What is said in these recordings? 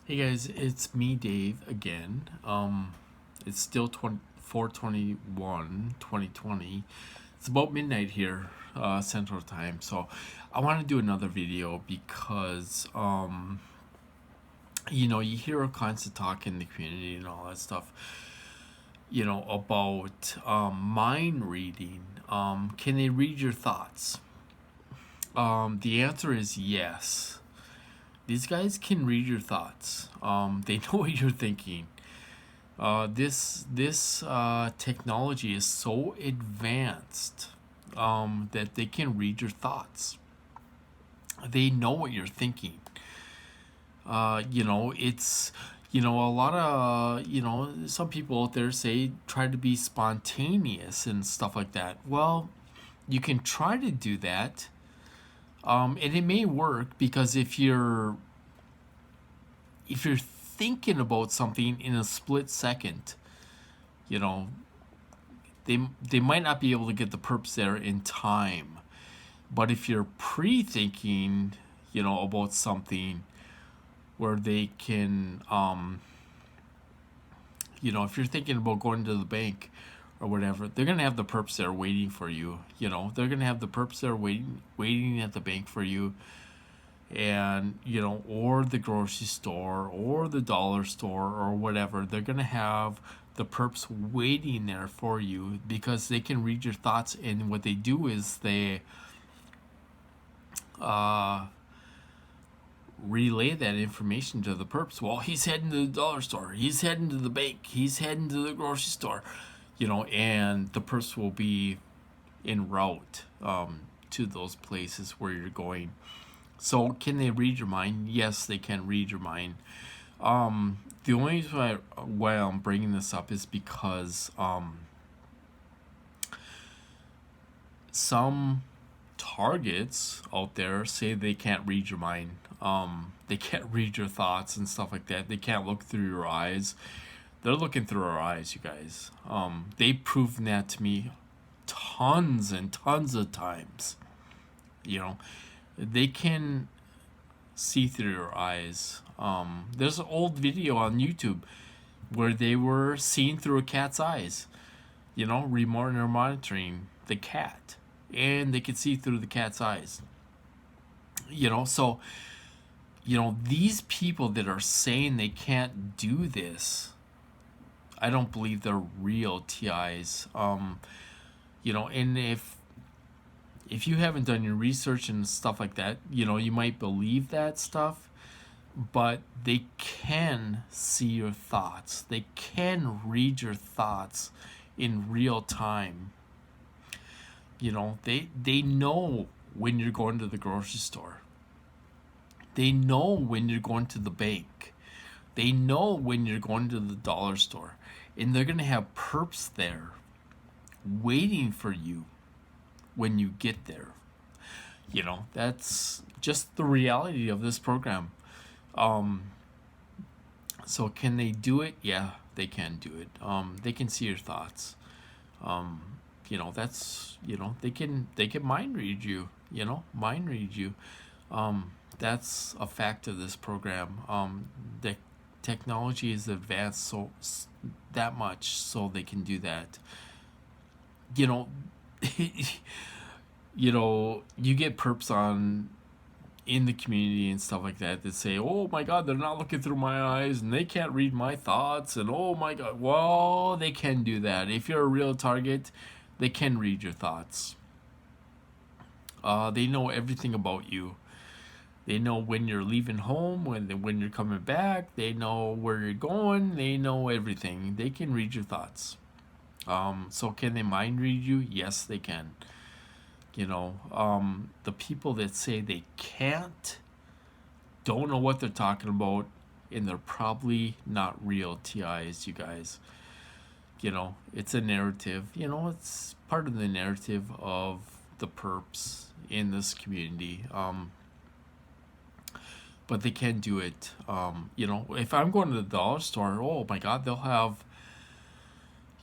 Hey guys, it's me, Dave, again. It's still 4/21, 2020. It's about midnight here, Central Time. So I want to do another video because, you hear a constant talk in the community and all that stuff, about mind reading. Can they read your thoughts? The answer is yes. These guys can read your thoughts. They know what you're thinking. This technology is so advanced that they can read your thoughts. They know what you're thinking. It's a lot of some people out there say try to be spontaneous and stuff like that. Well, you can try to do that, and it may work because if you're thinking about something in a split second, you know, they might not be able to get the perps there in time. But if you're pre-thinking, about something where they can, if you're thinking about going to the bank or whatever, they're gonna have the perps there waiting for you. They're gonna have the perps there waiting at the bank for you, and or the grocery store or the dollar store or whatever. They're gonna have the perps waiting there for you because they can read your thoughts. And what they do is they uh, relay that information to the perps. Well, he's heading to the dollar store, he's heading to the bank, he's heading to the grocery store, and the perps will be en route to those places where you're going. So, can they read your mind? Yes, they can read your mind. The only reason why I'm bringing this up is because some targets out there say they can't read your mind. They can't read your thoughts and stuff like that. They can't look through your eyes. They're looking through our eyes, you guys. They've proven that to me tons and tons of times. They can see through your eyes. There's an old video on YouTube where they were seeing through a cat's eyes. Remote or monitoring the cat, and they could see through the cat's eyes. So these people that are saying they can't do this, I don't believe they're real TIs. And if you haven't done your research and stuff like that, you might believe that stuff, but they can see your thoughts. They can read your thoughts in real time. They know when you're going to the grocery store. They know when you're going to the bank. They know when you're going to the dollar store. And they're going to have perps there waiting for you when you get there. That's just the reality of this program. So can they do it? Yeah, they can do it. They can see your thoughts. That's they can mind read you. Mind read you. That's a fact of this program. The technology is advanced so that much so they can do that. You know, you get perps on in the community and stuff like that say, "Oh my God, they're not looking through my eyes and they can't read my thoughts." And oh my God, well, they can do that. If you're a real target, they can read your thoughts. They know everything about you. They know when you're leaving home, when you're coming back. They know where you're going. They know everything. They can read your thoughts. So can they mind read you? Yes, they can. The people that say they can't don't know what they're talking about, and they're probably not real TIs, you guys. It's a narrative. It's part of the narrative of the perps in this community. But they can do it. If I'm going to the dollar store, oh my God, they'll have.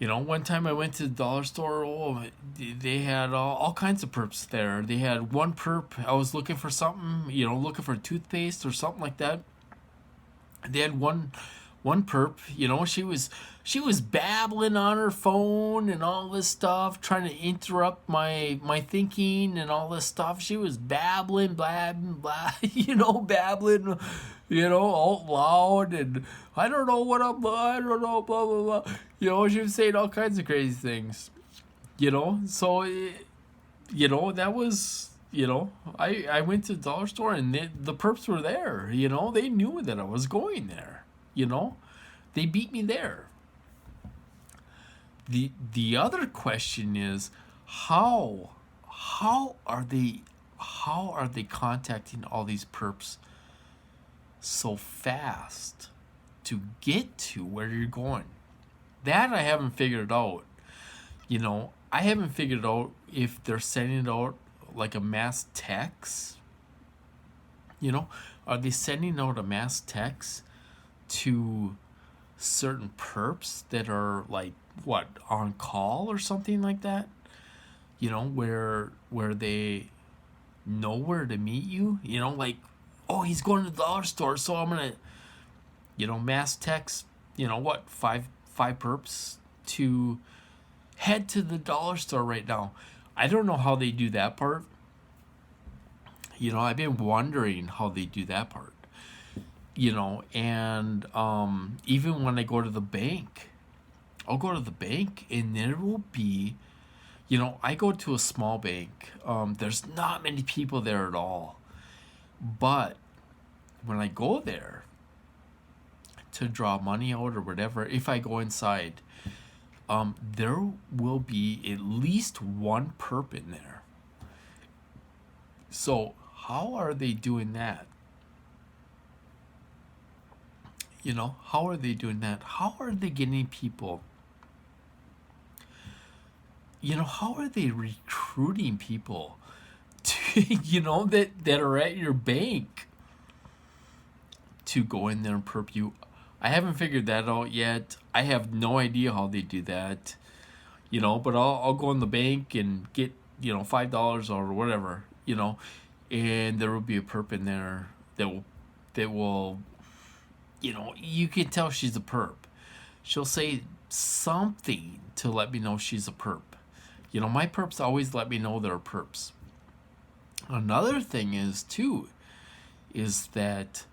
One time I went to the dollar store. Oh, they had all kinds of perps there. They had one perp. I was looking for something. Looking for toothpaste or something like that. They had one perp, she was babbling on her phone and all this stuff, trying to interrupt my thinking and all this stuff. She was babbling, blabbing, blah, babbling, out loud, and I don't know, blah blah blah. She was saying all kinds of crazy things. So that was. I went to the dollar store and the perps were there. They knew that I was going there. They beat me there. The other question is how are they contacting all these perps so fast to get to where you're going? That I haven't figured out. I haven't figured out if they're sending out like a mass text. Are they sending out a mass text to certain perps that are like what, on call or something like that? Where they know where to meet you. Like, oh, he's going to the dollar store, so I'm gonna mass text what, five perps to head to the dollar store right now. I don't know how they do that part. I've been wondering how they do that part. And even when I go to the bank, I'll go to the bank and there will be, I go to a small bank. There's not many people there at all. But when I go there to draw money out or whatever, if I go inside, there will be at least one perp in there. So how are they doing that? How are they doing that? How are they getting people? How are they recruiting people to, that are at your bank to go in there and perp you? I haven't figured that out yet. I have no idea how they do that. But I'll go in the bank and get, $5 or whatever, and there will be a perp in there that will you can tell she's a perp. She'll say something to let me know she's a perp. My perps always let me know they're perps. Another thing is that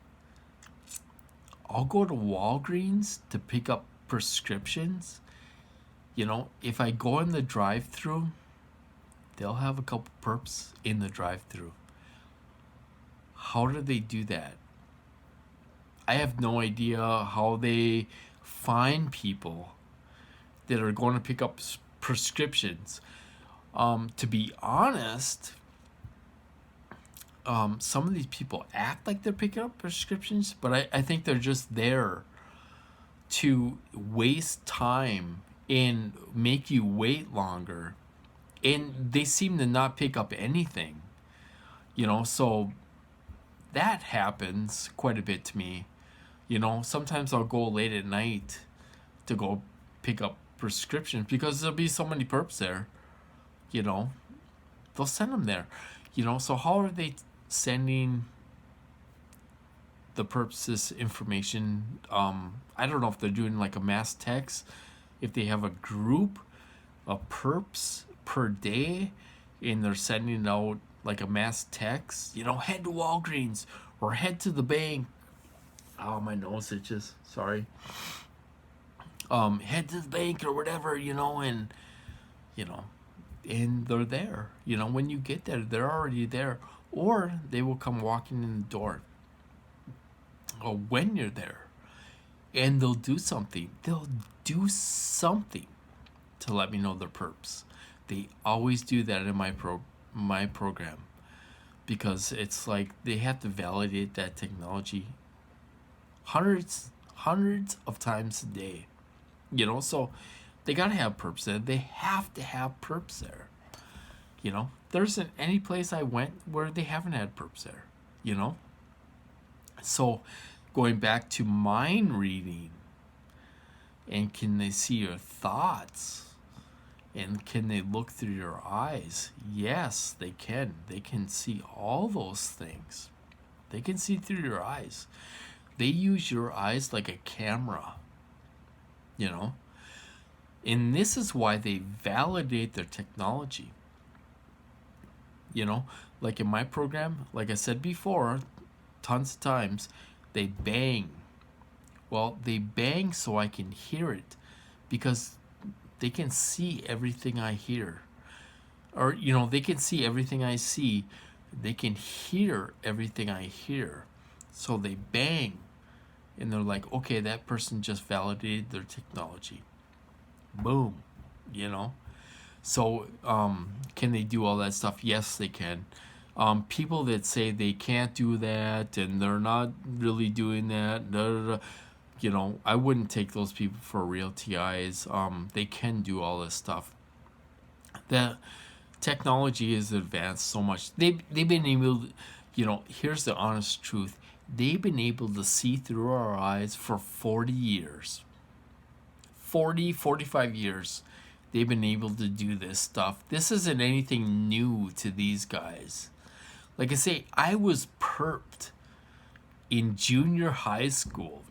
I'll go to Walgreens to pick up prescriptions. If I go in the drive-thru, they'll have a couple perps in the drive-thru. How do they do that? I have no idea how they find people that are going to pick up prescriptions. To be honest, some of these people act like they're picking up prescriptions, but I think they're just there to waste time and make you wait longer. And they seem to not pick up anything. So that happens quite a bit to me. Sometimes I'll go late at night to go pick up prescriptions because there'll be so many perps there. They'll send them there. So how are they sending the perps this information? I don't know if they're doing like a mass text, if they have a group of perps per day and they're sending out like a mass text, head to Walgreens or head to the bank. Oh, my nose itches. Sorry. Head to the bank or whatever, and they're there. When you get there, they're already there, or they will come walking in the door. Or when you're there, and they'll do something. They'll do something to let me know they're perps. They always do that in my program, because it's like they have to validate that technology hundreds of times a day. So they gotta have perps there. They have to have perps there. There isn't any place I went where they haven't had perps there. So going back to mind reading, and can they see your thoughts? And can they look through your eyes? Yes, they can. They can see all those things. They can see through your eyes. They use your eyes like a camera, you know? And this is why they validate their technology. You know, like in my program, like I said before, tons of times, they bang. Well, they bang so I can hear it because they can see everything I hear. Or, you know, they can see everything I see. They can hear everything I hear. So they bang. And they're like, okay, that person just validated their technology. Boom. You know? So, can they do all that stuff? Yes, they can. People that say they can't do that and they're not really doing that, da, da, da, you know, I wouldn't take those people for real TIs. They can do all this stuff. The technology has advanced so much. They've been able, you know, here's the honest truth. They've been able to see through our eyes for 40 years. 45 years. They've been able to do this stuff. This isn't anything new to these guys. Like I say, I was perped in junior high school.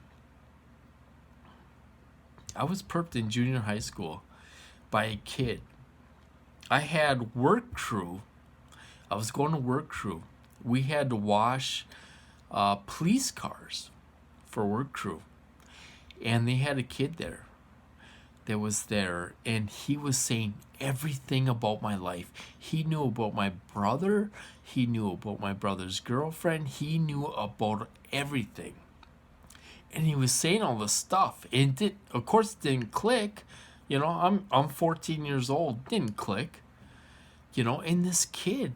I was perped in junior high school by a kid. I had work crew. I was going to work crew. We had to wash police cars for work crew. And they had a kid there that was there, and he was saying everything about my life. He knew about my brother. He knew about my brother's girlfriend. He knew about everything. And he was saying all this stuff. And it, of course, didn't click. You know, I'm 14 years old. Didn't click. You know, and this kid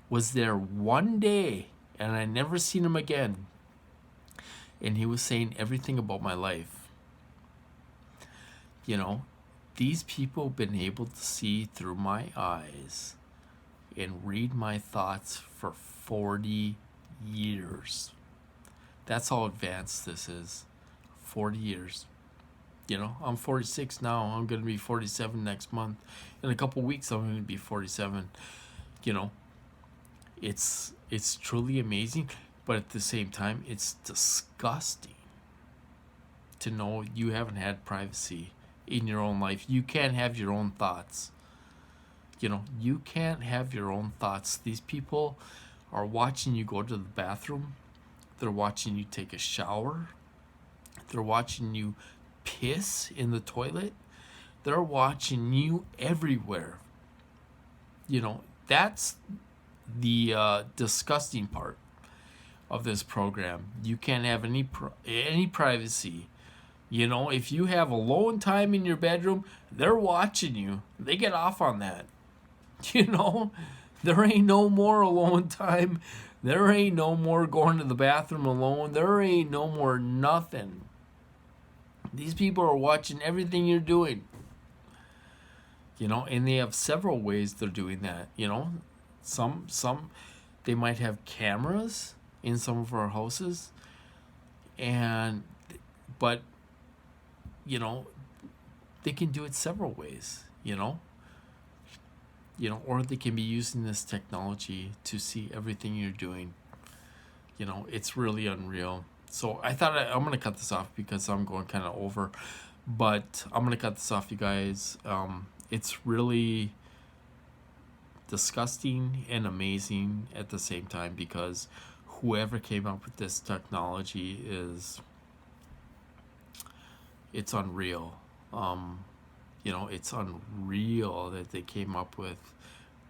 was there one day, and I never seen him again. And he was saying everything about my life. You know, these people have been able to see through my eyes and read my thoughts for 40 years. That's how advanced this is. 40 years. You know, I'm 46 now. I'm going to be 47 next month. In a couple weeks, I'm going to be 47. You know, it's truly amazing, but at the same time, it's disgusting to know you haven't had privacy in your own life. You can't have your own thoughts. You know, you can't have your own thoughts. These people are watching you go to the bathroom. They're watching you take a shower. They're watching you piss in the toilet. They're watching you everywhere. You know, that's the disgusting part of this program. You can't have any privacy. You know, if you have alone time in your bedroom, they're watching you. They get off on that. You know, there ain't no more alone time. There ain't no more going to the bathroom alone. There ain't no more nothing. These people are watching everything you're doing. You know, and they have several ways they're doing that. You know, some they might have cameras in some of our houses, but you know, they can do it several ways. You know, or they can be using this technology to see everything you're doing. You know, it's really unreal. So I thought I'm going to cut this off because I'm going kind of over. But I'm going to cut this off, you guys. It's really disgusting and amazing at the same time because whoever came up with this technology it's unreal. You know, it's unreal that they came up with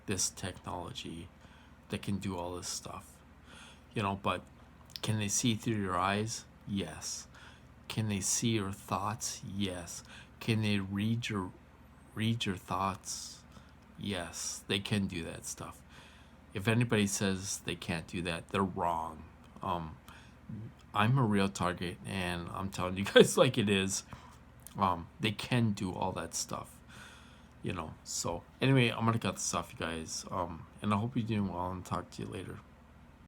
this technology that can do all this stuff. You know, but can they see through your eyes? Yes. Can they see your thoughts? Yes. Can they read your thoughts? Yes. They can do that stuff. If anybody says they can't do that, they're wrong. I'm a real target, and I'm telling you guys like it is. They can do all that stuff, you know. So anyway, I'm gonna cut this off, you guys. And I hope you're doing well, and talk to you later.